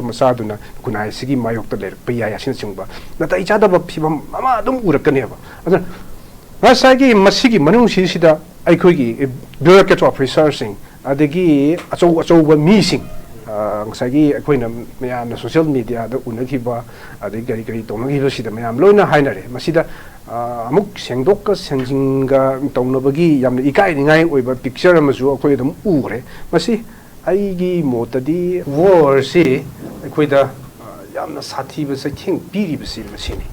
ꯃꯆꯥꯗꯨꯅ ꯈꯨꯟꯅꯥꯏꯁꯤꯒꯤ ꯃꯥꯌꯣꯛꯇ ꯂꯩꯔꯛꯄ ꯌꯥꯏ ꯑꯁꯤꯅꯆꯤꯡꯕ ꯅꯥꯇꯩ ꯆꯥꯗꯕ ꯐꯤꯕꯝ ꯑꯃ ꯑꯗꯨꯝ ꯎꯔꯛꯀꯅꯦꯕ ꯑꯗꯨꯅ ꯉꯁꯥꯏꯒꯤ ꯃꯁꯤꯒꯤ ꯃꯅꯨꯡꯁꯤꯗ ꯑꯩꯈꯣꯏꯒꯤ ꯕ꯭ꯌꯨꯔꯣꯀ꯭ꯔꯦꯠ ꯑꯣꯐꯤꯁꯥꯔꯁꯤꯡ ꯑꯗꯒꯤ ꯑꯆꯧꯕ ꯃꯤꯁꯤꯡ ꯉꯁꯥꯏꯒꯤ ꯑꯩꯈꯣꯏꯅ ꯃꯌꯥꯝꯅ ꯁꯣꯁꯤꯌꯦꯜ ꯃꯤꯗꯤꯌꯥꯗ ꯎꯅꯈꯤꯕ ꯑꯗꯒꯤ ꯀꯔꯤ ꯀꯔꯤ ꯇꯧꯅꯈꯤꯕꯁꯤꯗ ꯃꯌꯥꯝ ꯂꯣꯏꯅ ꯍꯥꯏꯅꯔꯦ ꯃꯁꯤꯗ ꯑꯃꯨꯛ ꯁꯦꯡꯗꯣꯛꯀ ꯁꯦꯡꯖꯤꯟꯒ ꯇꯧꯅꯕꯒꯤ ꯌꯥꯝꯅ ꯏꯀꯥꯏꯅꯤꯡꯉꯥꯏ ꯑꯣꯏꯕ ꯄꯤꯛꯆꯔ ꯑꯃꯁꯨ ꯑꯩꯈꯣꯏ ꯑꯗꯨꯝ ꯎꯈ꯭ꯔꯦ ꯃꯁꯤ ꯑꯩꯒꯤ ꯃꯣꯠꯇꯗꯤ ꯋꯥꯔꯁꯤ ꯑꯩꯈꯣꯏꯗ ꯌꯥꯝꯅ ꯁꯥꯊꯤꯕ ꯆꯩꯊꯦꯡ ꯄꯤꯔꯤꯕꯁꯤ ꯃꯁꯤꯅꯤ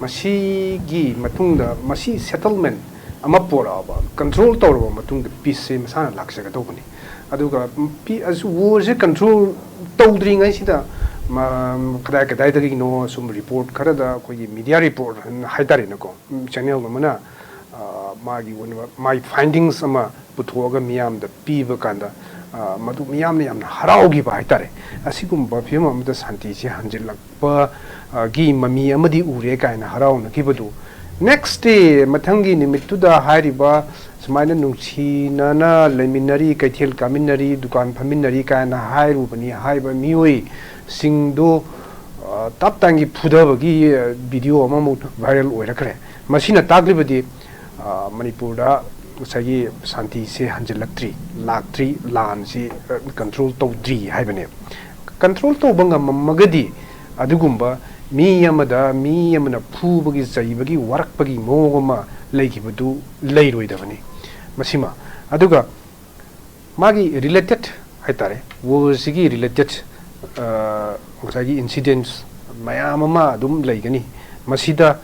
ꯃꯁꯤꯒꯤ ꯃꯇꯨꯡꯗ ꯃꯁꯤ ꯁꯦꯇꯜꯃꯦꯟ ꯑꯃ ꯄꯣꯔꯛꯑꯕ ꯀꯟꯇ꯭ꯔꯣꯜ ꯇꯧꯔꯕ ꯃꯇꯨꯡꯗ ꯄꯤꯁꯁꯦ ꯃꯁꯥꯅ ꯂꯥꯛꯆꯒꯗꯧꯕꯅꯤ ꯑꯗꯨꯒ ꯋꯥꯔꯁꯦ ꯀꯟꯇ꯭ꯔꯣꯜ ꯇꯧꯗ꯭ꯔꯤꯉꯩꯁꯤꯗ ꯀꯗꯥꯏꯗꯒꯤꯅꯣ ꯁꯨꯝ ꯔꯤꯄꯣꯔꯠ ꯈꯔꯗ ꯑꯩꯈꯣꯏꯒꯤ ꯃꯤꯗꯤꯌꯥ ꯔꯤꯄꯣꯔꯠ ꯍꯥꯏꯇꯥꯔꯦꯅꯦꯀꯣ ꯆꯦꯅꯦꯜ ꯑꯃꯅ ꯃꯥꯒꯤ ꯐꯥꯏꯟꯗꯤꯡꯁ ꯑꯃ ꯄꯨꯊꯣꯛꯑꯒ ꯃꯤꯌꯥꯝꯗ ꯄꯤꯕ ꯀꯥꯟꯗ ꯃꯗꯨ ꯃꯤꯌꯥꯝꯅ ꯌꯥꯝꯅ ꯍꯔꯥꯎꯈꯤꯕ ꯍꯥꯏꯇꯥꯔꯦ ꯑꯁꯤꯒꯨꯝꯕ ꯐꯤꯕꯝ ꯑꯃꯗ ꯁꯥꯟꯇꯤꯁꯦ ꯍꯟꯖꯤꯜꯂꯛꯄꯒꯤ ꯃꯃꯤ ꯑꯃꯗꯤ ꯎꯔꯦ ꯀꯥꯏꯅ ꯍꯔꯥꯎꯅꯈꯤꯕꯗꯨ ꯅꯦꯛꯁ ꯗꯦ ꯃꯊꯪꯒꯤ ꯅꯨꯃꯤꯠꯇꯨꯗ ꯍꯥꯏꯔꯤꯕ ꯁꯨꯃꯥꯏꯅ ꯅꯨꯡꯁꯤꯅꯅ ꯂꯩꯃꯤꯟꯅꯔꯤ ꯀꯩꯊꯦꯜ ꯀꯥꯃꯤꯟꯅꯔꯤ ꯗꯨꯀꯥꯟ ꯐꯝꯃꯤꯟꯅꯔꯤ ꯀꯥꯏꯅ ꯍꯥꯏꯔꯨꯕꯅꯤ ꯍꯥꯏꯕ ꯃꯤꯑꯣꯏꯁꯤꯡꯗꯨ ꯇꯞ ꯇꯥꯡꯒꯤ ꯐꯨꯗꯕꯒꯤ ꯚꯤꯗꯤꯑꯣ ꯑꯃꯃꯨꯛ ꯚꯥꯏꯔꯦꯜ ꯑꯣꯏꯔꯛꯈ꯭ꯔꯦ ꯃꯁꯤꯅ ꯇꯥꯛꯂꯤꯕꯗꯤ ꯃꯅꯤꯄꯨꯔꯗ ꯉꯁꯥꯏꯒꯤ ꯁꯥꯟꯇꯤꯁꯦ ꯂꯥꯛꯇ꯭ꯔꯤ ꯂꯥꯟꯁꯤ ꯀꯟꯇ꯭ꯔꯣꯜ ꯇꯧꯗ꯭ꯔꯤ ꯍꯥꯏꯕꯅꯦ ꯀꯟꯇ꯭ꯔꯣꯜ ꯇꯧꯕ ꯉꯝꯃꯒꯗꯤ ꯑꯗꯨꯒꯨꯝꯕ ꯃꯤ ꯑꯃꯅ ꯐꯨꯕꯒꯤ ꯆꯩꯕꯒꯤ ꯋꯥꯔꯛꯄꯒꯤ ꯃꯑꯣꯡ ꯑꯃ ꯂꯩꯈꯤꯕꯗꯨ ꯂꯩꯔꯣꯏꯗꯕꯅꯤ ꯃꯁꯤꯃ ꯑꯗꯨꯒ ꯃꯥꯒꯤ ꯔꯤꯂꯦꯇꯦꯠ ꯍꯥꯏꯇꯥꯔꯦ ꯋꯥꯔꯁꯤꯒꯤ ꯔꯤꯂꯦꯇꯦꯠ ꯉꯁꯥꯏꯒꯤ ꯏꯟꯁꯤꯗꯦꯟꯁ ꯃꯌꯥꯝ ꯑꯃ ꯑꯗꯨꯝ ꯂꯩꯒꯅꯤ ꯃꯁꯤꯗ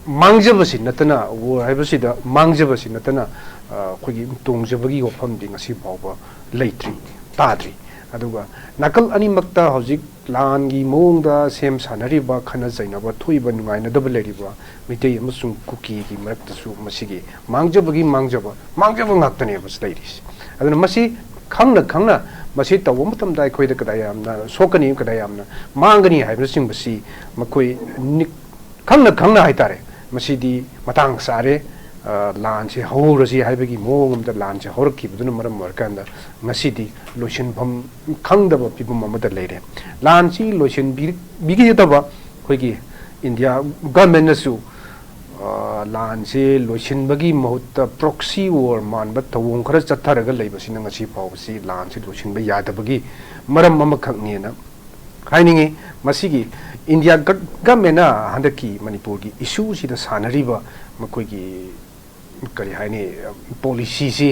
ꯃꯥꯡꯖꯕꯁꯤ ꯅꯠꯇꯅ ꯋꯥꯔ ꯍꯥꯏꯕꯁꯤꯗ ꯃꯥꯡꯖꯕꯁꯤ ꯅꯠꯇꯅ ꯑꯩꯈꯣꯏꯒꯤ ꯇꯣꯡꯖꯕꯒꯤ ꯋꯥꯐꯝꯗꯤ ꯉꯁꯤ ꯐꯥꯎꯕ ꯂꯩꯇ꯭ꯔꯤ ꯇꯥꯗ꯭ꯔꯤ ꯑꯗꯨꯒ ꯅꯥꯀꯜ ꯑꯅꯤꯃꯛꯇ ꯍꯧꯖꯤꯛ ꯂꯥꯟꯒꯤ ꯃꯑꯣꯡꯗ ꯁꯦꯝ ꯁꯥꯟꯅꯔꯤꯕ ꯈꯟꯅ ꯆꯩꯅꯕ ꯊꯣꯛꯏꯕ ꯅꯨꯡꯉꯥꯏꯅꯗꯕ ꯂꯩꯔꯤꯕ ꯃꯩꯇꯩ ꯑꯃꯁꯨꯡ ꯀꯨꯀꯤꯒꯤ ꯃꯔꯛꯇꯁꯨ ꯃꯁꯤꯒꯤ ꯃꯥꯡꯖꯕ ꯉꯥꯛꯇꯅꯦꯕ ꯂꯩꯔꯤꯁꯤ ꯑꯗꯨꯅ ꯃꯁꯤ ꯈꯪꯅ ꯃꯁꯤ ꯇꯧꯕ ꯃꯇꯝꯗ ꯑꯩꯈꯣꯏꯗ ꯀꯗꯥꯏ ꯌꯥꯝꯅ ꯁꯣꯛꯀꯅꯤ ꯀꯗꯥꯏ ꯌꯥꯝꯅ ꯃꯥꯡꯒꯅꯤ ꯍꯥꯏꯕꯅꯆꯤꯡꯕꯁꯤ ꯃꯈꯣꯏ ꯈꯪꯅ ꯍꯥꯏꯇꯥꯔꯦ ꯃꯁꯤꯗꯤ ꯃꯇꯥꯡ ꯆꯥꯔꯦ ꯂꯥꯟꯁꯤ ꯍꯧꯔꯁꯤ ꯍꯥꯏꯕꯒꯤ ꯃꯑꯣꯡ ꯑꯃꯗ ꯂꯥꯟꯁꯤ ꯍꯧꯔꯛꯈꯤꯕꯗꯨꯅ ꯃꯔꯝ ꯑꯣꯏꯔꯀꯥꯟꯗ ꯉꯁꯤꯗꯤ ꯂꯣꯏꯁꯤꯟꯐꯝ ꯈꯪꯗꯕ ꯐꯤꯕꯝ ꯑꯃꯗ ꯂꯩꯔꯦ ꯂꯥꯟꯁꯤ ꯂꯣꯏꯁꯤꯟꯕꯤꯒꯗꯕ ꯑꯩꯈꯣꯏꯒꯤ ꯏꯟꯗꯤꯌꯥ ꯒꯚꯔꯟꯃꯦꯟꯠꯅꯁꯨ ꯂꯥꯟꯁꯤ ꯂꯣꯏꯁꯤꯟꯕꯒꯤ ꯃꯍꯨꯠꯇ ꯄ꯭ꯔꯣꯛꯁꯤ ꯋꯥꯔ ꯃꯥꯟꯕ ꯊꯧꯑꯣꯡ ꯈꯔ ꯆꯠꯊꯔꯒ ꯂꯩꯕꯁꯤꯅ ꯉꯁꯤ ꯐꯥꯎꯕꯁꯤ ꯂꯥꯟꯁꯤ ꯂꯣꯏꯁꯤꯟꯕ ꯌꯥꯗꯕꯒꯤ ꯃꯔꯝ ꯑꯃꯈꯛꯅꯦꯅ ꯍꯥꯏꯅꯤꯡꯉꯤ ꯃꯁꯤꯒꯤ ꯏꯟꯗꯤꯌꯥ ꯒꯚꯔꯟꯃꯦꯟꯠꯅ ꯍꯟꯗꯛꯀꯤ ꯃꯅꯤꯄꯨꯔꯒꯤ ꯏꯁꯨꯁꯤꯗ ꯁꯥꯟꯅꯔꯤꯕ ꯃꯈꯣꯏꯒꯤ ꯀꯔꯤ ꯍꯥꯏꯅꯤ ꯄꯣꯂꯤꯁꯤꯁꯤ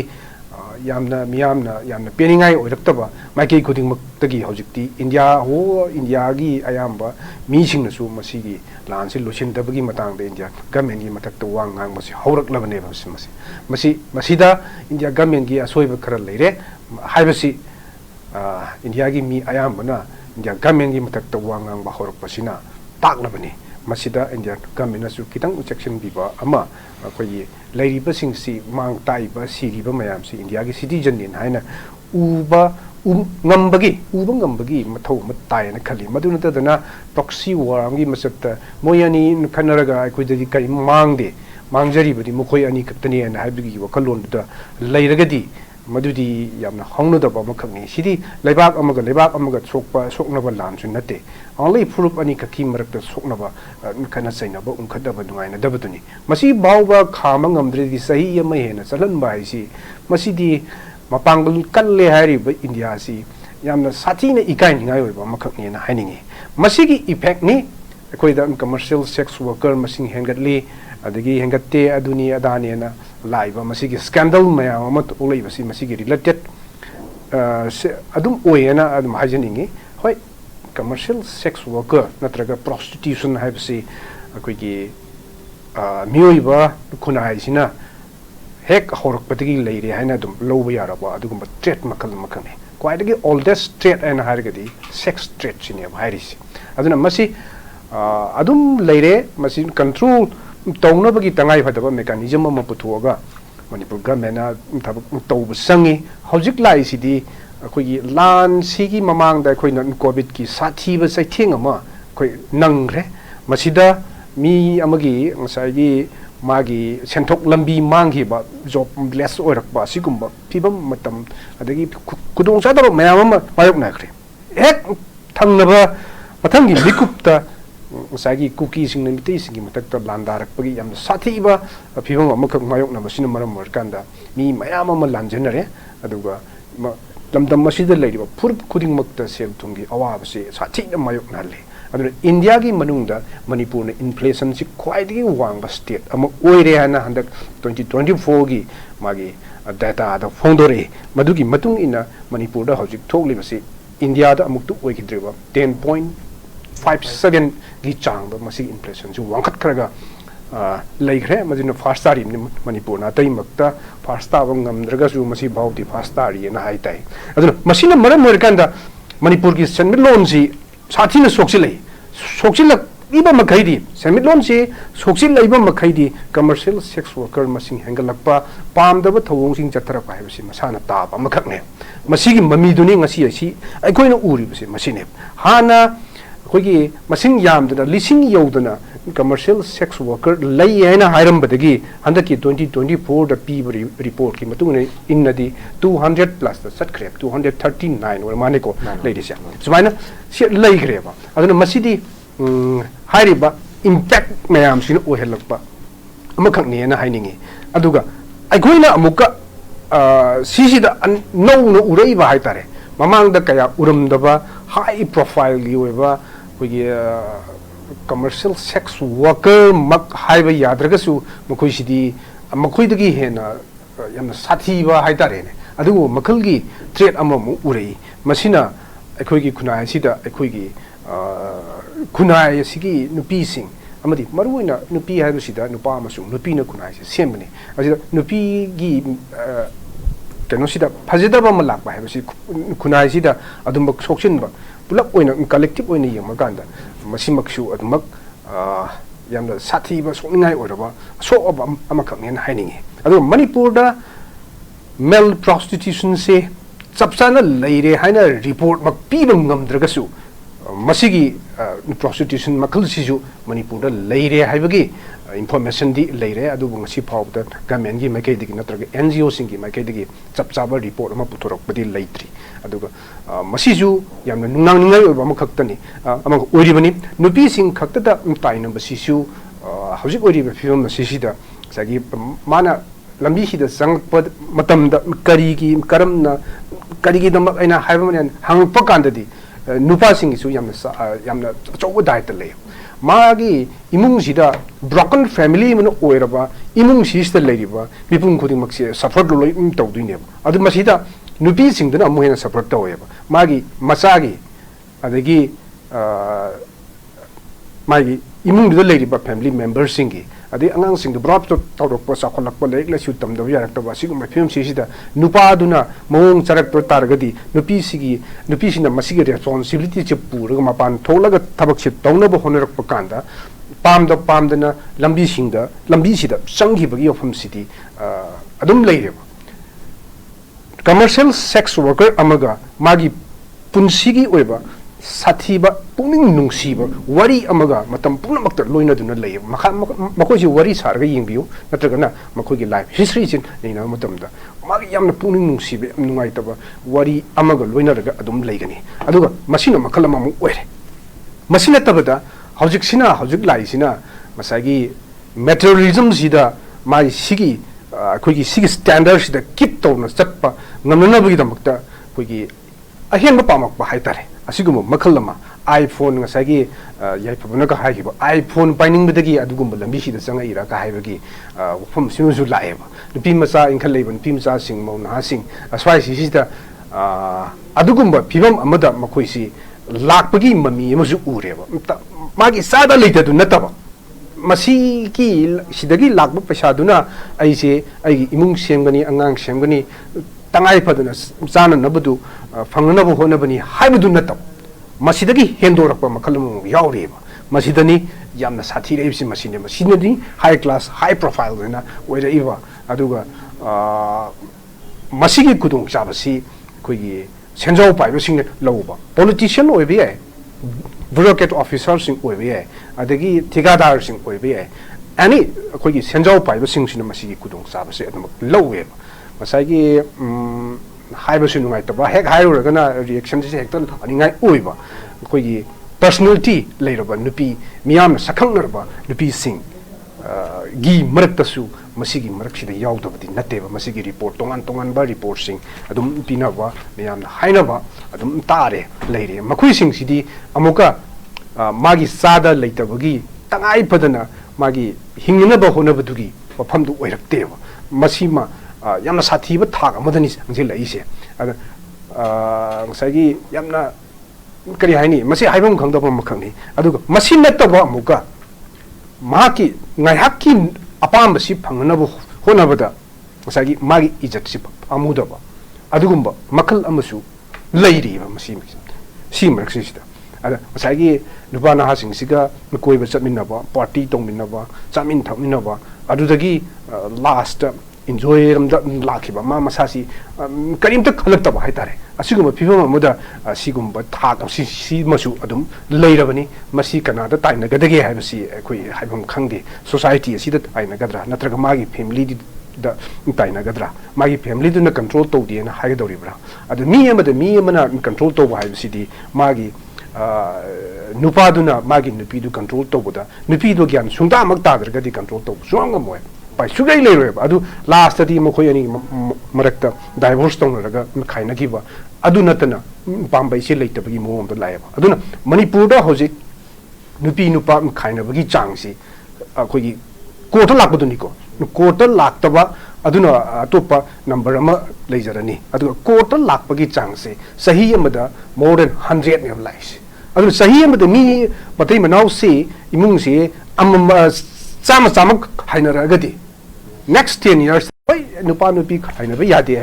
ꯃꯤꯌꯥꯝꯅ ꯌꯥꯝꯅ ꯄꯦꯟꯅꯤꯡꯉꯥꯏ ꯑꯣꯏꯔꯛꯇꯕ ꯃꯥꯏꯀꯩ ꯈꯨꯗꯤꯡꯃꯛꯇꯒꯤ ꯍꯧꯖꯤꯛꯇꯤ ꯏꯟꯗꯤꯌꯥꯒꯤ ꯑꯌꯥꯝꯕ ꯃꯤꯁꯤꯡꯅꯁꯨ ꯃꯁꯤꯒꯤ ꯂꯥꯟꯁꯤ ꯂꯣꯏꯁꯤꯟꯗꯕꯒꯤ ꯃꯇꯥꯡꯗ ꯏꯟꯗꯤꯌꯥ ꯒꯚꯔꯟꯃꯦꯟꯠꯒꯤ ꯃꯊꯛꯇ ꯋꯥ ꯉꯥꯡꯕꯁꯤ ꯍꯧꯔꯛꯂꯕꯅꯦꯕ ꯃꯁꯤꯗ ꯏꯟꯗꯤꯌꯥ ꯒꯚꯔꯟꯃꯦꯟꯠꯒꯤ ꯑꯁꯣꯏꯕ ꯈꯔ ꯂꯩꯔꯦ ꯍꯥꯏꯕꯁꯤ ꯏꯟꯗꯤꯌꯥꯒꯤ ꯃꯤ ꯑꯌꯥꯝꯕꯅ ꯏꯟꯗꯤꯌꯥ ꯒꯚꯔꯟꯃꯦꯟꯠꯒꯤ ꯃꯊꯛꯇ ꯋꯥ ꯉꯥꯡꯕ ꯍꯧꯔꯛꯄꯁꯤꯅ ꯇꯥꯛꯂꯕꯅꯤ ꯃꯁꯤꯗ ꯏꯟꯗꯤꯌꯥ ꯒꯚꯔꯟꯃꯦꯟꯠꯅꯁꯨꯈꯤꯇꯪ ꯆꯦꯛꯁꯤꯟꯕꯤꯕ ꯑꯃ ꯑꯩꯈꯣꯏꯒꯤ ꯂꯩꯔꯤꯕꯁꯤꯡꯁꯤ ꯃꯥꯡ ꯇꯥꯛꯏꯕ ꯁꯤꯔꯤꯕ ꯃꯌꯥꯝꯁꯤ ꯏꯟꯗꯤꯌꯥꯒꯤ ꯁꯤꯇꯤꯖꯟꯅꯤ ꯍꯥꯏꯅ ꯎꯕ ꯉꯝꯕꯒꯤ ꯃꯊꯧ ꯑꯃ ꯇꯥꯏꯌꯦꯅ ꯈꯜꯂꯤ ꯃꯗꯨ ꯅꯠꯇꯗꯅ ꯄ꯭ꯔꯣꯛꯁꯤ ꯋꯥꯔ ꯑꯃꯒꯤ ꯃꯆꯠꯇ ꯃꯣꯏ ꯑꯅꯤ ꯈꯟꯅꯔꯒ ꯑꯩꯈꯣꯏꯗꯗꯤ ꯀꯔꯤ ꯃꯥꯡꯖꯔꯤꯕꯗꯤ ꯃꯈꯣꯏ ꯑꯅꯤ ꯈꯛꯇꯅꯦꯅ ꯍꯥꯏꯕꯒꯤ ꯋꯥꯈꯜꯂꯣꯟꯗꯨꯗ ꯂꯩꯔꯒꯗꯤ ꯃꯗꯨꯗꯤ ꯌꯥꯝꯅ ꯍꯧꯅꯗꯕ ꯑꯃꯈꯛꯅꯤ ꯁꯤꯗꯤ ꯂꯩꯕꯥꯛ ꯑꯃꯒ ꯁꯣꯛꯅꯕ ꯂꯥꯟꯁꯨ ꯅꯠꯇꯦ ꯑꯣꯟꯂꯤ ꯐꯨꯔꯨꯞ ꯑꯅꯤꯈꯛꯀꯤ ꯃꯔꯛꯇ ꯁꯣꯛꯅꯕ ꯈꯠꯅ ꯆꯩꯅꯕ ꯎꯟꯈꯠꯅꯕ ꯅꯨꯡꯉꯥꯏꯅꯗꯕꯗꯨꯅꯤ ꯃꯁꯤ ꯐꯥꯎꯕ ꯈꯥꯝꯕ ꯉꯝꯗ꯭ꯔꯗꯤ ꯆꯍꯤ ꯑꯃ ꯍꯦꯟꯅ ꯆꯠꯍꯟꯕ ꯍꯥꯏꯁꯤ ꯃꯁꯤꯗꯤ ꯃꯄꯥꯡꯒꯜ ꯀꯜꯂꯦ ꯍꯥꯏꯔꯤꯕ ꯏꯟꯗꯤꯌꯥꯁꯤ ꯌꯥꯝꯅ ꯁꯥꯊꯤꯅ ꯏꯀꯥꯏꯅꯤꯡꯉꯥꯏ ꯑꯣꯏꯕ ꯑꯃꯈꯛꯅꯦꯅ ꯍꯥꯏꯅꯤꯡꯉꯤ ꯃꯁꯤꯒꯤ ꯏꯐꯦꯛꯅꯤ ꯑꯩꯈꯣꯏꯗ ꯀꯃꯔꯁꯤꯌꯦꯜ ꯁꯦꯛꯁ ꯋꯥꯔꯀꯔ ꯃꯁꯤꯡ ꯍꯦꯟꯒꯠꯂꯤ ꯑꯗꯒꯤ ꯍꯦꯟꯒꯠꯇꯦ ꯑꯗꯨꯅꯤ ꯑꯗꯥꯅꯦꯅ ꯂꯥꯛꯏꯕ ꯃꯁꯤꯒꯤ ꯁ꯭ꯀꯦꯟꯗꯜ ꯃꯌꯥꯝ ꯑꯃ ꯊꯣꯛꯂꯛꯏꯕꯁꯤ ꯃꯁꯤꯒꯤ ꯔꯤꯂꯦꯇꯦꯠ ꯑꯗꯨꯝ ꯑꯣꯏꯌꯦꯅ ꯑꯗꯨꯝ ꯍꯥꯏꯖꯅꯤꯡꯉꯤ ꯍꯣꯏ ꯀꯃꯔꯁꯤꯌꯦꯜ ꯁꯦꯛꯁ ꯋꯥꯔꯀꯔ ꯅꯠꯇ꯭ꯔꯒ ꯄ꯭ꯔꯣꯁꯇꯤꯇ꯭ꯌꯨꯁꯟ ꯍꯥꯏꯕꯁꯤ ꯑꯩꯈꯣꯏꯒꯤ ꯃꯤꯑꯣꯏꯕ ꯈꯨꯟꯅꯥꯏꯁꯤꯅ ꯍꯦꯛ ꯍꯧꯔꯛꯄꯗꯒꯤ ꯂꯩꯔꯦ ꯍꯥꯏꯅ ꯑꯗꯨꯝ ꯂꯧꯕ ꯌꯥꯔꯕ ꯑꯗꯨꯒꯨꯝꯕ ꯇ꯭ꯔꯦꯠ ꯃꯈꯜ ꯑꯃꯈꯛꯅꯤ ꯈ꯭ꯋꯥꯏꯗꯒꯤ ꯑꯣꯜꯗꯦꯁ ꯇ꯭ꯔꯦꯠ ꯍꯥꯏꯅ ꯍꯥꯏꯔꯒꯗꯤ ꯁꯦꯛꯁ ꯇ꯭ꯔꯦꯠꯁꯤꯅꯦꯕ ꯍꯥꯏꯔꯤꯁꯤ ꯑꯗꯨꯅ ꯃꯁꯤ ꯑꯗꯨꯝ ꯂꯩꯔꯦ ꯃꯁꯤ ꯀꯟꯇ꯭ꯔꯣꯜ ꯇꯧꯅꯕꯒꯤ ꯇꯉꯥꯏꯐꯗꯕ ꯃꯦꯀꯥꯅꯤꯖꯝ ꯑꯃ ꯄꯨꯊꯣꯛꯑꯒ ꯃꯅꯤꯄꯨꯔ ꯒꯚꯔꯟꯃꯦꯟꯠꯅ ꯊꯕꯛ ꯇꯧꯕ ꯆꯪꯉꯤ ꯍꯧꯖꯤꯛ ꯂꯥꯛꯏꯁꯤꯗꯤ ꯑꯩꯈꯣꯏꯒꯤ ꯂꯥꯟꯁꯤꯒꯤ ꯃꯃꯥꯡꯗ ꯑꯩꯈꯣꯏꯅ ꯀꯣꯚꯤꯗꯀꯤ ꯁꯥꯊꯤꯕ ꯆꯩꯊꯦꯡ ꯑꯃ ꯑꯩꯈꯣꯏ ꯅꯪꯈ꯭ꯔꯦ ꯃꯁꯤꯗ ꯃꯤ ꯑꯃꯒꯤ ꯉꯁꯥꯏꯒꯤ ꯃꯥꯒꯤ ꯁꯦꯟꯊꯣꯛ ꯂꯝꯕꯤ ꯃꯥꯡꯈꯤꯕ ꯖꯣꯕ ꯂꯦꯁ ꯑꯣꯏꯔꯛꯄ ꯑꯁꯤꯒꯨꯝꯕ ꯐꯤꯕꯝ ꯃꯇꯝ ꯑꯗꯒꯤ ꯈꯨꯗꯣꯡꯆꯥꯗꯕ ꯃꯌꯥꯝ ꯑꯃ ꯃꯥꯌꯣꯛꯅꯈ꯭ꯔꯦ ꯍꯦꯛ ꯊꯪꯅꯕ ꯃꯊꯪꯒꯤ ꯃꯤꯀꯨꯞꯇ ꯉꯁꯥꯏꯒꯤ ꯀꯨꯀꯤꯁꯤꯡꯅ ꯃꯤꯇꯩꯁꯤꯡꯒꯤ ꯃꯊꯛꯇ ꯂꯥꯟꯗꯥꯔꯛꯄꯒꯤ ꯌꯥꯝꯅ ꯁꯥꯊꯤꯕ ꯐꯤꯕꯝ ꯑꯃꯈꯛ ꯃꯥꯌꯣꯛꯅꯕꯁꯤꯅ ꯃꯔꯝ ꯑꯣꯏꯔꯀꯥꯟꯗ ꯃꯤ ꯃꯌꯥꯝ ꯑꯃ ꯂꯥꯟꯖꯟꯅꯔꯦ ꯑꯗꯨꯒ ꯂꯝꯗꯝ ꯑꯁꯤꯗ ꯂꯩꯔꯤꯕ ꯐꯨꯔꯨꯞ ꯈꯨꯗꯤꯡꯃꯛꯇ ꯁꯦꯜ ꯊꯨꯝꯒꯤ ꯑꯋꯥꯕꯁꯤ ꯁꯥꯊꯤꯅ ꯃꯥꯌꯣꯛꯅꯍꯜꯂꯤ ꯑꯗꯨꯅ ꯏꯟꯗꯤꯌꯥꯒꯤ ꯃꯅꯨꯡꯗ ꯃꯅꯤꯄꯨꯔꯅ ꯏꯟꯐ꯭ꯂꯦꯁꯟꯁꯤ ꯈ꯭ꯋꯥꯏꯗꯒꯤ ꯋꯥꯡꯕ ꯁ꯭ꯇꯦꯠ ꯑꯃ ꯑꯣꯏꯔꯦ ꯍꯥꯏꯅ ꯍꯟꯗꯛ 2024ꯒꯤ ꯃꯥꯒꯤ ꯗꯥꯇꯥꯗ ꯐꯣꯡꯗꯣꯔꯛꯏ ꯃꯗꯨꯒꯤ ꯃꯇꯨꯡ ꯏꯟꯅ ꯃꯅꯤꯄꯨꯔꯗ ꯍꯧꯖꯤꯛ ꯊꯣꯛꯂꯤꯕꯁꯤ ꯏꯟꯗꯤꯌꯥꯗ ꯑꯃꯨꯛꯇ ꯑꯣꯏꯈꯤꯗ꯭ꯔꯤꯕ 10.57ꯒꯤ ꯆꯥꯡꯗ ꯃꯁꯤꯒꯤ ꯏꯟꯐ꯭ꯂꯦꯁꯟꯁꯤ ꯋꯥꯡꯈꯠꯈ꯭ꯔꯒ ꯂꯩꯈ꯭ꯔꯦ ꯃꯗꯨꯅ ꯐꯥꯔꯁ ꯇꯥꯔꯤꯕꯅꯤ ꯃꯅꯤꯄꯨꯔꯅ ꯑꯇꯩꯃꯛꯇ ꯐꯥꯔꯁ ꯇꯥꯕ ꯉꯝꯗ꯭ꯔꯒꯁꯨ ꯃꯁꯤ ꯐꯥꯎꯗꯤ ꯐꯥꯔꯁ ꯇꯥꯔꯤꯑꯅ ꯍꯥꯏ ꯇꯥꯏ ꯑꯗꯨꯅ ꯃꯁꯤꯅ ꯃꯔꯝ ꯑꯣꯏꯔꯀꯥꯟꯗ ꯃꯅꯤꯄꯨꯔꯒꯤ ꯁꯦꯟꯃꯤꯠꯂꯣꯟꯁꯤ ꯁꯥꯊꯤꯅ ꯁꯣꯛꯆꯤꯜꯂꯛꯏ ꯁꯣꯛꯆꯤꯜꯂꯛꯏꯕ ꯃꯈꯩꯗꯤ ꯁꯦꯟꯃꯤꯠꯂꯣꯟꯁꯤ ꯁꯣꯛꯆꯤꯜꯂꯛꯏꯕ ꯃꯈꯩꯗꯤ ꯀꯃꯔꯁꯤꯌꯦꯜ ꯁꯦꯛꯁ ꯋꯥꯔꯀꯔ ꯃꯁꯤꯡ ꯍꯦꯟꯒꯠꯂꯛꯄ ꯄꯥꯝꯗꯕ ꯊꯧꯑꯣꯡꯁꯤꯡ ꯆꯠꯊꯔꯛꯄ ꯍꯥꯏꯕꯁꯤ ꯃꯁꯥꯅ ꯇꯥꯕ ꯑꯃꯈꯛꯅꯦ ꯃꯁꯤꯒꯤ ꯃꯃꯤꯗꯨꯅꯤ ꯉꯁꯤ ꯑꯁꯤ ꯑꯩꯈꯣꯏꯅ ꯎꯔꯤꯕꯁꯤ ꯃꯁꯤꯅꯦ ꯍꯥꯟꯅ ꯑꯩꯈꯣꯏꯒꯤ ꯃꯁꯤꯡ ꯌꯥꯝꯗꯅ ꯂꯤꯁꯤꯡ ꯌꯧꯗꯅ ꯀꯃꯔꯁꯤꯌꯦꯜ ꯁꯦꯛꯁ ꯋꯥꯔꯀꯔ ꯂꯩ ꯍꯥꯏꯅ ꯍꯥꯏꯔꯝꯕꯗꯒꯤ ꯍꯟꯗꯛꯀꯤ 2024ꯗ ꯄꯤꯕ ꯔꯤꯄꯣꯔꯠꯀꯤ ꯃꯇꯨꯡꯏꯟꯅꯗꯤ 200+ ꯆꯠꯈ꯭ꯔꯦ 239 ꯑꯣꯏꯔ ꯃꯥꯅꯦꯀꯣ ꯂꯩꯔꯤꯁꯦ ꯁꯨꯃꯥꯏꯅ ꯂꯩꯈ꯭ꯔꯦꯕ ꯑꯗꯨꯅ ꯃꯁꯤꯗꯤ ꯍꯥꯏꯔꯤꯕ ꯏꯝꯄꯦꯛ ꯃꯌꯥꯝꯁꯤꯅ ꯑꯣꯏꯍꯜꯂꯛꯄ ꯑꯃꯈꯛꯅꯦꯅ ꯍꯥꯏꯅꯤꯡꯉꯤ ꯑꯗꯨꯒ ꯑꯩꯈꯣꯏꯅ ꯑꯃꯨꯛꯀ ꯁꯤꯁꯤꯗ ꯅꯧꯅ ꯎꯔꯛꯏꯕ ꯍꯥꯏꯇꯥꯔꯦ ꯃꯃꯥꯡꯗ ꯀꯌꯥ ꯎꯔꯝꯗꯕ ꯍꯥꯏ ꯄ꯭ꯔꯣꯐꯥꯏꯜꯒꯤ ꯑꯣꯏꯕ ꯑꯩꯈꯣꯏꯒꯤ commercial sex worker mak haiba yadragasu makoisidi makoidagi hena yamna sathiba haitare ne adu makalgi threat amamu urei masina aikoigi khunai sida aikoigi khunai sigi nupi sing amadi maruina nupi haibasida nupa amasung nupi na khunai se sembani asida nupi gi keno sida phajidaba ma lakba haibasi khunai sida adumba sokchinba pulap oina collective oina yemaganda masimaksu adumak yamna sathiba sokningai oiraba soaba amakaknen hainingi adu manipurda male prostitution se chapchana leire haina report mak piba ngamdragasu masigi prostitution makal sisu manipurda leire haibagi information di leire adu ngasi phawda government gi makai digi natraga NGO singi makai digi chapchaba report ama puthorok padi leitri aduga masiju yamna nungang nungai oba makhaktani ama oiribani nupi sing khaktada taina basisu hojik oiriba film sisida sagi mana lambi hida sangpa matamda karigi karamna karigi damak aina haibamani hangpa kandadi nupa singisu yamna chowa daita le magi imung sida broken family man oiraba imung sista leiriba mipung khuding makse suffer loi tawduine adu masida nupi singdana amu hena suffer taweba magi masagi adagi magi imung da leiriba family members singi adi angang sing brop to tawrokpa sakholakpa leik la su tamdaw yarakta siguma film sisida nupa aduna mawong charakpa targadi nupi sina masigi responsibility che puraga mapan tholaga thabak che tawnaba honarakpa kanda pamdana lambi sida sanghibagi ofam city adum leireba commercial sex worker amaga magi punsigi oiba sathiba puning nungsiba wari amaga matam punamakta loina duna lay makoji wari sarga yingbiu natragana makogi life history chin neina matamda magi yamna puning nungsibe nungai taba wari amaga loina raga adum laigani aduga masina makala mamu oire masina tabada hojik lai sina masagi materialism sida mai sigi kogi sigi standard sida keep tawna chatpa ngamna bagi damakta kogi ahenba pamak ba haitare asigum makalama iPhone ngasagi yaipabuna ka haiba iPhone pining bedagi adugum lambi sida sanga ira ka haibagi wafam sinusu laeba nupi macha inkal leiban nupi macha sing mauna ha sing aswai sida adugum ba phibam amada makoisi lakpagi mami amasu ureba magi sada leitadu nataba masi ki sidagi lakba pasaduna aise ai imung semgani angang semgani tangai paduna chana nabadu fangnaba honabani haibadu natab masidagi hendorakpa makalamu yaureba masidani yamna sathi reibsi masine masinadi high class high profile na oiraiba aduga masigi kudung chabasi koigi senjau paiba sing lauba politician oibe bureaucrat officer sing oibe adagi thikadar sing oibe ani koigi senjau paiba sing sina masigi kudung chabasi adum laweba masagi haibasu nungai taba hek hairugana reaction se hekta aningai oiba ꯑꯩꯈꯣꯏꯒꯤ personality ꯂꯩꯔꯕ ꯅꯨꯄꯤ ꯃꯤꯌꯥꯝꯅ ꯁꯛꯈꯪꯅꯔꯕ ꯅꯨꯄꯤꯁꯤꯡ ꯒꯤ ꯃꯔꯛꯇꯁꯨ ꯃꯁꯤꯒꯤ ꯃꯔꯛꯁꯤꯗ ꯌꯥꯎꯗꯕꯗꯤ ꯅꯠꯇꯦꯕ ꯃꯁꯤꯒꯤ ꯔꯤꯄꯣꯔꯠ ꯇꯣꯉꯥꯟꯕ ꯔꯤꯄꯣꯔꯠꯁꯤꯡ ꯑꯗꯨꯝ ꯄꯤꯅꯕ ꯃꯌꯥꯝꯅ ꯍꯥꯏꯅꯕ ꯑꯗꯨꯝ ꯇꯥꯔꯦ ꯂꯩꯔꯦ ꯃꯈꯣꯏꯁꯤꯡꯁꯤꯗꯤ ꯑꯃꯨꯛꯀ ꯃꯥꯒꯤ ꯆꯥꯗ ꯂꯩꯇꯕꯒꯤ ꯇꯉꯥꯏ ꯐꯗꯅ ꯃꯥꯒꯤ ꯍꯤꯡꯅꯕ ꯍꯣꯠꯅꯕꯗꯨꯒꯤ ꯋꯥꯐꯝꯗꯨ ꯑꯣꯏꯔꯛꯇꯦꯕ ꯃꯁꯤꯃ ꯌꯥꯝꯅ ꯁꯥꯊꯤꯕ ꯊꯥꯛ ꯑꯃꯗꯅꯤ ꯆꯪꯁꯤꯜꯂꯛꯏꯁꯦ ꯑꯗ ꯉꯁꯥꯏꯒꯤ ꯌꯥꯝꯅ ꯀꯔꯤ ꯍꯥꯏꯅꯤ ꯃꯁꯤ ꯍꯥꯏꯐꯝ ꯈꯪꯗꯕ ꯑꯃꯈꯛꯅꯤ ꯑꯗꯨꯒ ꯃꯁꯤ ꯅꯠꯇꯕ ꯑꯃꯨꯛꯀ ꯃꯍꯥꯛꯀꯤ ꯉꯥꯏꯍꯥꯛꯀꯤ ꯑꯄꯥꯝꯕꯁꯤ ꯐꯪꯅꯕ ꯍꯣꯠꯅꯕꯗ ꯉꯁꯥꯏꯒꯤ ꯃꯥꯒꯤ ꯏꯖꯠꯁꯤ ꯄꯥꯝꯃꯨꯗꯕ ꯑꯗꯨꯒꯨꯝꯕ ꯃꯈꯜ ꯑꯃꯁꯨ ꯂꯩꯔꯤꯕ ꯁꯤ ꯃꯔꯛꯁꯤꯗ ꯑꯗ ꯉꯁꯥꯏꯒꯤ ꯅꯨꯄꯥ ꯅꯍꯥꯁꯤꯡꯁꯤꯒ ꯀꯣꯏꯕ ꯆꯠꯃꯤꯟꯅꯕ ꯄꯥꯔꯇꯤ ꯇꯧꯃꯤꯟꯅꯕ ꯆꯥꯃꯤꯟ ꯊꯛꯃꯤꯟꯅꯕ ꯑꯗꯨꯗꯒꯤ last 인조이름다 라키바 마마사시 그림도 걸렸다고 하이다래 아시고 비범 아무다 시금 다 시마수 아둠 레이러버니 마시 카나다 타이나가데게 하이버시 코이 하이범 칸게 소사이티 시다 타이나가드라 나트라가 마기 패밀리 다 타이나가드라 마기 패밀리드나 컨트롤 토디에나 하이도리브라 아드 미에마나 컨트롤 토고 하이버시디 마기 누파두나 마기 누피두 컨트롤 토보다 누피도 겐 숭다 막다드르가디 컨트롤 토고 수앙가 뭐야 by sugar layer adu last adi mokoyani marakta divorce tongnaga khaina kiba adu natana pambai se leitabagi mom da laiba aduna manipur da hojik nupi nupa khaina bagi changsi akogi court lakbaduni ko court laktaba aduna atopa number ama leijarani adu court lakbagi changse sahi amada more than 100 ne lies adu sahi amada mi patai manau se imung se amma sama hainaragadi next 10 years nupa nupi hainaba yade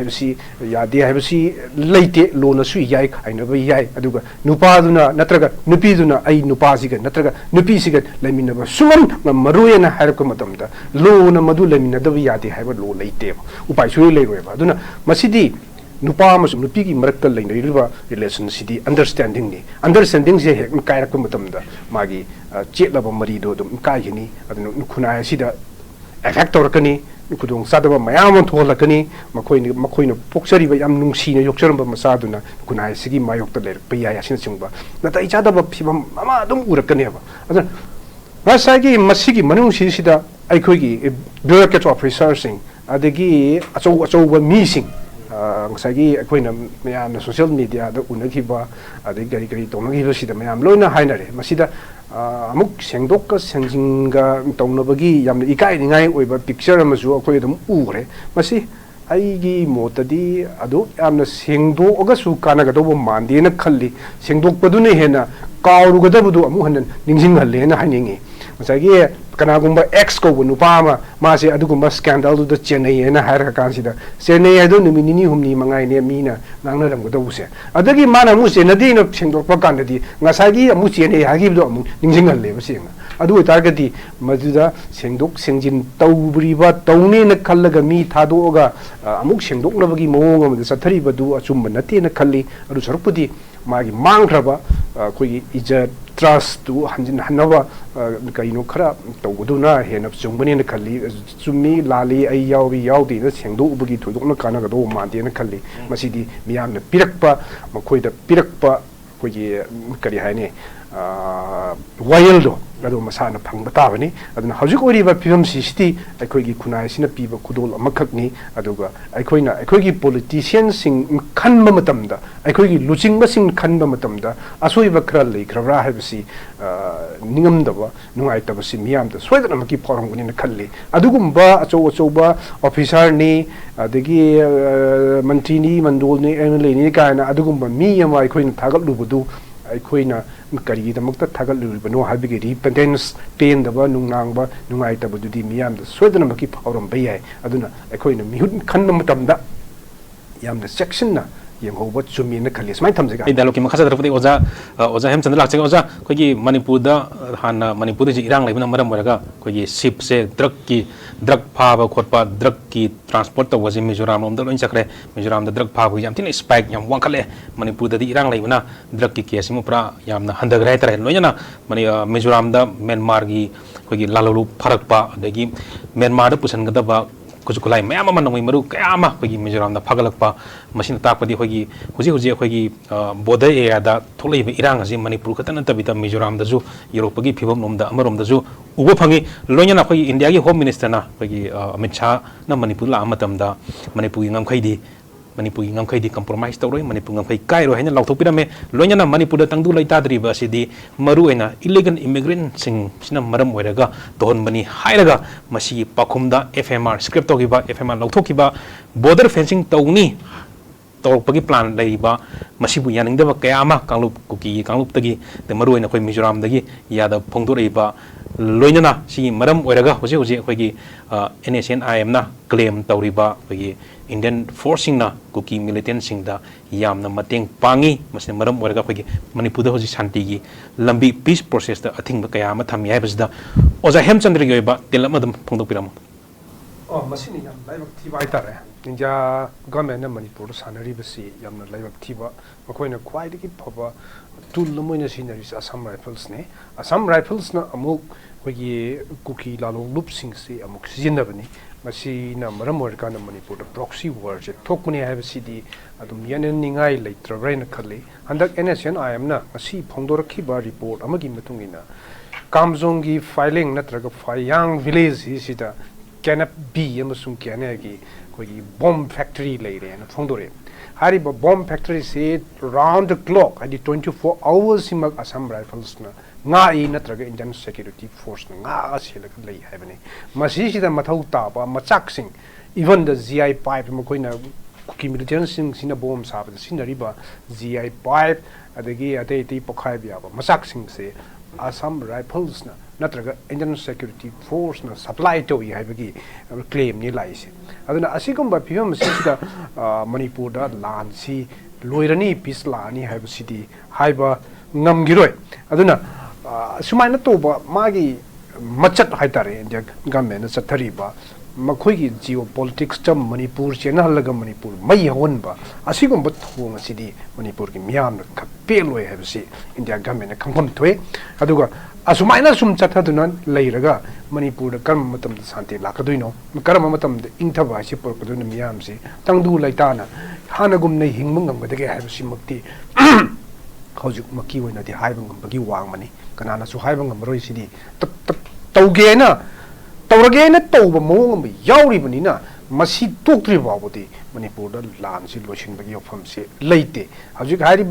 habsi leite lona su yai hainaba yai aduga nupa duna natraga nupi duna ai nupa siga natraga nupi siga leminaba sumam maruena harko matamda lona madu leminada yade haiba lo leite upai su leiroeba aduna masidi nupa mas nupi gi marakta leiniba relation sidi understanding se hek kairak matamda magi chetlaba marido dum kaihini aduna khuna sida effect torkani kudung sadaba mayam tholakani makoina poksariba yam nungsina yokcharamba masaduna kunai sigi mayokta lerpa ya yasin chungba nata ichadaba phibam ama dum urakaniba aduna masagi masigi manungsi sida aikhoigi bureaucrat officers sing adagi achou mising ngasagi akoina mayamna social media da unakiba adagi gari tonagi sida mayam loina hainare masida amuk sengdok sengjinga taunabagi yamna ikai ningai oiba picture amasu akoi dum ure masi aigi motadi adu yamna sengdo oga su kanaga do mande na khalli sengdok padune hena kawruga dabudu amu hanan ningjing halle na haningi masagi kanagumba ex ko nupa masi adugumba scandal du chennai na har kansida chennai adu nimini humni mangai ne mina nangna ram go use adagi mana mu chenadi no sengdok pa kandadi ngasagi amu chennai hagi do amu ningjingal le basinga adu targati majuda sengdok sengjin tawbriba tawne na khallaga mi thadoga amuk sengdok nabagi mawong amda sathari badu achumba nate na khalli adu sarupudi magi mangkraba koi ija trust tu hanjin hanaba kaino khara tawduna hena chungbani na khalli chummi lali ai yaudi na sengdo ubagi thodokna kana ga do mande na khalli masidi miyamna pirakpa makoida pirakpa koi kari haine wild adu masana phangba tabani aduna hojik oriba phibam sisiti aikhoigi khunai sina piba khudol amakhakni aduga aikhoigi politicians sing khanba matamda aikhoigi luchingba sing khanba matamda asoiba khra leikhra habsi ningamdaba nungaitaba si miyamda soidana maki phorongni na khalli adugumba achouba officer ni adagi mantini mandolni MLA ni kaina adugumba mi ama aikhoina thagatlubudu aikhoina kari damakta thagaluribano habigi repentance pain daba nungnangba nungaitaba miyamda soidana maki phauram bayai aduna aikhoina mihut khanba matamda yamna section na yenghoba chumi na khali smai thamjega ai dialogue ki makha sadra pudi oja ꯍꯦꯝꯆꯟꯗ꯭ꯔ lakchega oja kogi manipur da hana manipur ji irang laibna maram waraga kogi ship se drug phaba khotpa drug ki transport to waji mizoram lom da loin chakre mizoram da drug phaba yam tin spike yam wangkhale manipur da di irang laibna drug ki case mu pra yamna handagrai tare loina mani mizoram da myanmar gi kogi lalolu pharakpa adagi myanmar da pusan gada ba kuchu kulai mayam ama nongoi maru kaya ama khoi Mizoram da phagalakpa machine takpadi khoi gi huji khoi gi border area da tholei be irang ase Manipur khatana tabita Mizoram da ju Europe gi phibam nomda amarom da ju ubo phangi loina khoi India gi home minister na khoi gi 𝗵𝗁 na Manipur la amatam da Manipur gi ngamkhai di Manipur gi ngamkhai di compromise tawroi Manipur ngamkhai kairo haina lauthok pirame loina na Manipur da tangdu lai tadri ba sidi maru ena illegal immigrant sing sina maram oiraga ton bani hairaga masi pakhumda FMR script to giba FMR lauthok giba border fencing tawni tawpagi plan leiba masibu yaningdaba kaya ama kanglup kuki kanglup tagi de maru ena khoi Mizoram dagi yada phongdoraiba loinana si maram oiraga hoji khoi gi NSNIM na claim tawriba khoi Indian forcing na kuki militant sing da yamna mateng pangi masne maram oiraga khoi gi Manipur da hoji shanti gi lambi peace process da athing ba kaya ama thami haibasda oja Hemchandra gi ba telamadam phongdok piram masini yam laibak thiba haitare India government na Manipur sanari basi yamna laibak thiba makoina khwai dagi phaba tool moina sinari Assam Rifles ne Assam Rifles na amuk khoi kuki lalong loop sing si amuk sijinabani masi na maram oirka na Manipur da proxy war je thokuni haibasidi adum yanen ningai leitrabraina khali handak NSNIM na masi phongdoraki ba report amagi matungina Kamjong gi filing natraga Phayang village sida Canap B amasung Canagi khoi bomb factory leire na phongdore hariba bomb factory se round the clock adi 24 hours simak Assam Rifles na ngai natraga Indian security force na nga selak lei haibani masi sida mathau taba machak sing even the GI pipe makoina kuki military sing sina bomb saba sinariba GI pipe adagi atei pokhai biaba machak sing se Assam Rifles na natraga Indian security force na supply to haibagi claim ni laise aduna asigumba phim sida Manipur da lan si loirani peace lani haibasidi haiba ngamgiroi aduna sumaina toba magi machat haitare India government chathariba makhoi geopolitics tam Manipur chena halaga Manipur mai honba asigumba thong asidi Manipur gi miyam kapeloi habsi India government khampham thoi aduga asumaina sum chathaduna leiraga Manipur da karam matam da santi lakadoino karam matam da ingthaba si porkaduna miyam si tangdu laitana hanagum nei hingmung ngamgadage habsi makti haujuk maki oina di haibang ngambagi wangmani kanana su haibang ngamroi sidi tawgena tawragena tawba mawng am yauribani masi tokri bawdi Manipur da lan si losin bagi ofam se leite haujuk hari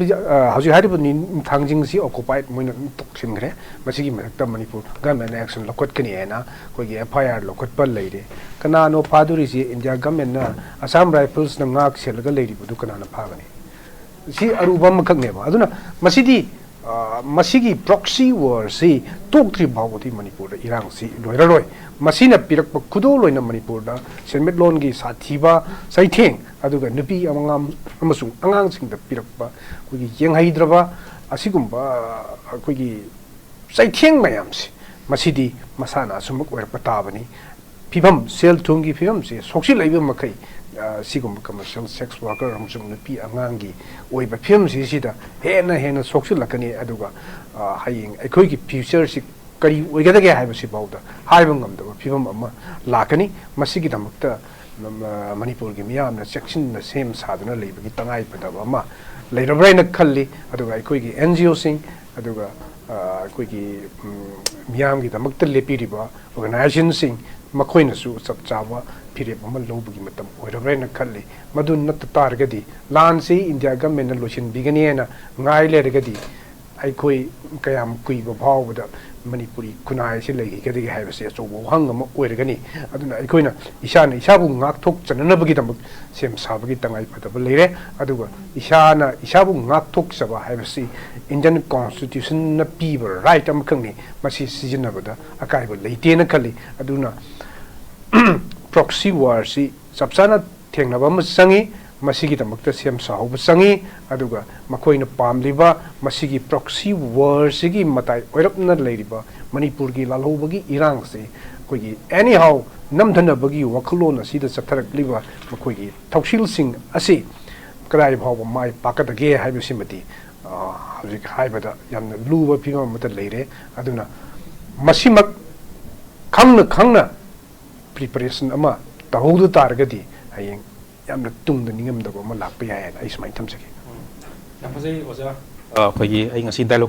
thangjing si occupied moina toksin gre masi gi makta Manipur government action lokot kani ena koi gi FIR lokot pal leire kanano phaduri si India government na Assam Rifles na ngak selga leiri bu kanana phagani si arubam khakneba aduna masidi masigi proxy war si tokri bawdi Manipur da irang si loiraroi masina pirak kudo loina Manipur da senmet lon gi sathiba saitheng aduga nupi amangam amasung angang sing da pirak ba kugi yenghaidraba asigumba kugi saitheng mayam si masidi masana sumuk wer patabani phibam sel thungi phibam si soksi laiba makai sigumba commercial sex worker amsung nupi angangi oiba phim si sida hena soksi lakani aduga haying ekoi gi future si kari oigadage haibasi bawda haibang ngamdaba phibam ama lakani masigi damakta Manipur gi miyamna section na sem saduna leibagi tangai padaba ama leirabraina khalli aduga ekoi gi NGO sing aduga ekoi gi miyam gi damakta lepiriba organization sing makoina su chapchawa phirep ama lobagi matam oirabraina khalli madun nat targadi lan si India government na losin bigani na ngai lergadi aikoi kayam kuiba bawda Manipuri kunai si legi kadi haibasi achobo hangama oirgani aduna aikoina isana isabu ngakthok chananabagi damak sem sabagi tangai padaba leire aduga isabu ngakthok saba haibasi Indian constitution na piba right am khangni masi sijinabada akaiba leitena khali aduna proxy war si sabsana thengnaba masangi masigi damakta sem sahoba sangi aduga makoina pamliba masigi proxy war sigi matai oirapna leiriba Manipur gi lalhobagi irang se koigi anyhow namdhanabagi wakhulona sida chatharakliba makoigi thoksil sing asi krai bhawa mai pakadage haibasimati hauzik haibada yamna luba phima mata leire aduna masimak khangna preparation ama ꯇꯧꯍꯧꯗ ꯇꯥꯔꯒꯗꯤ ꯍꯌꯦꯡ ꯌꯥꯝꯅ ꯇꯨꯡꯗ ꯅꯤꯡꯉꯝꯗꯕ ꯑꯃ ꯂꯥꯛꯄ ꯌꯥꯏ ꯍꯥꯏꯅ ꯑꯩ ꯁꯨꯃꯥꯏꯅ ꯊꯝꯖꯒꯦ ꯌꯥꯝ ꯐꯖꯩ ꯑꯣꯖꯥ ꯑꯩꯈꯣꯏꯒꯤ ꯑꯩ ꯉꯁꯤ ꯗꯥꯏꯂꯣꯒ